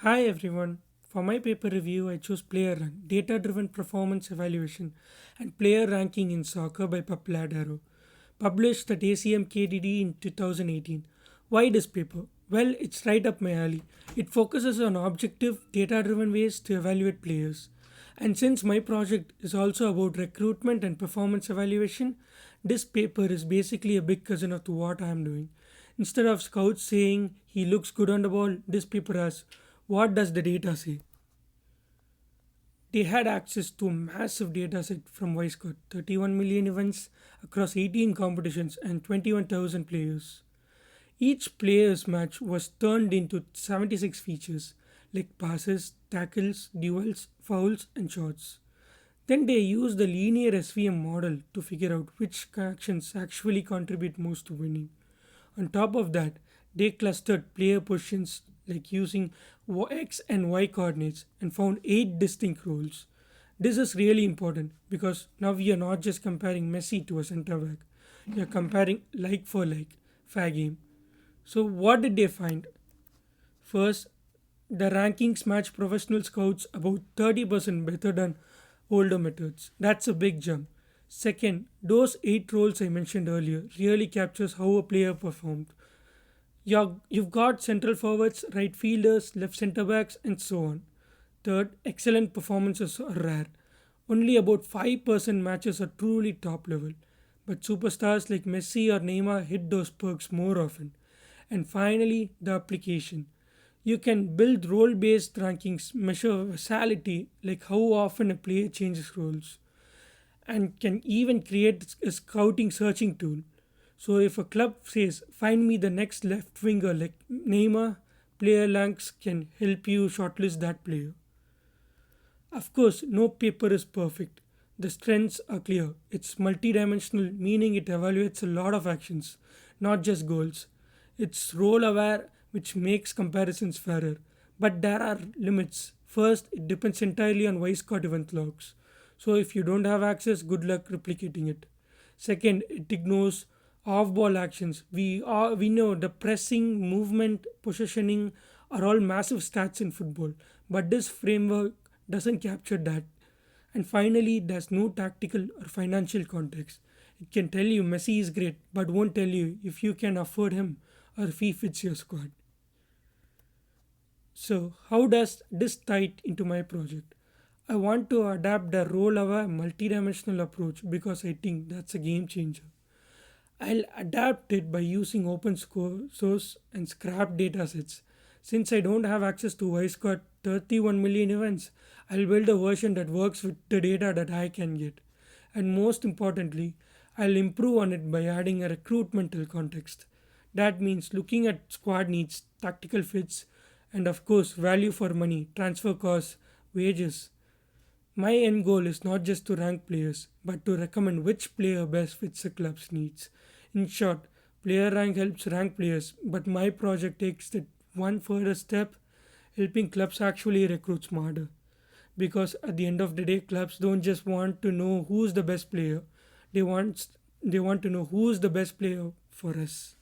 Hi everyone. For my paper review, I chose Player Run, Data Driven Performance Evaluation, and Player Ranking in Soccer by Papladaro, published at ACM KDD in 2018. Why this paper? Well, it's right up my alley. It focuses on objective, data driven ways to evaluate players. And since my project is also about recruitment and performance evaluation, this paper is basically a big cousin of what I am doing. Instead of scouts saying he looks good on the ball, this paper asks, what does the data say? They had access to a massive dataset from Wisecout, 31 million events across 18 competitions and 21,000 players. Each player's match was turned into 76 features like passes, tackles, duels, fouls, and shots. Then they used the linear SVM model to figure out which actions actually contribute most to winning. On top of that, they clustered player positions like using X and Y coordinates and found 8 distinct roles. This is really important because now we are not just comparing Messi to a center back, we are comparing like for like, fair game. So, what did they find? First, the rankings match professional scouts about 30% better than older methods. That's a big jump. Second, those 8 roles I mentioned earlier really captures how a player performed. You've got central forwards, right fielders, left centre backs, and so on. Third, excellent performances are rare. Only about 5% matches are truly top level. But superstars like Messi or Neymar hit those perks more often. And finally, the application. You can build role based rankings, measure versatility, like how often a player changes roles, and can even create a scouting searching tool. So if a club says, find me the next left winger like Neymar, player ranks can help you shortlist that player. Of course, no paper is perfect. The strengths are clear. It's multidimensional, meaning it evaluates a lot of actions, not just goals. It's role aware, which makes comparisons fairer. But there are limits. First, it depends entirely on Wisecout event logs. So if you don't have access, good luck replicating it. Second, it ignores off-ball actions. We know the pressing, movement, positioning are all massive stats in football, but this framework doesn't capture that. And finally, there's no tactical or financial context. It can tell you Messi is great, but won't tell you if you can afford him or if he fits your squad. So, how does this tie into my project? I want to adapt the role of a multidimensional approach because I think that's a game changer. I'll adapt it by using source and scrap datasets. Since I don't have access to Wisecout 31 million events, I'll build a version that works with the data that I can get. And most importantly, I'll improve on it by adding a recruitmental context. That means looking at squad needs, tactical fits, and of course, value for money, transfer costs, wages. My end goal is not just to rank players, but to recommend which player best fits the club's needs. In short, player rank helps rank players, but my project takes it one further step, helping clubs actually recruit smarter. Because at the end of the day, clubs don't just want to know who's the best player; they want they want to know who's the best player for us.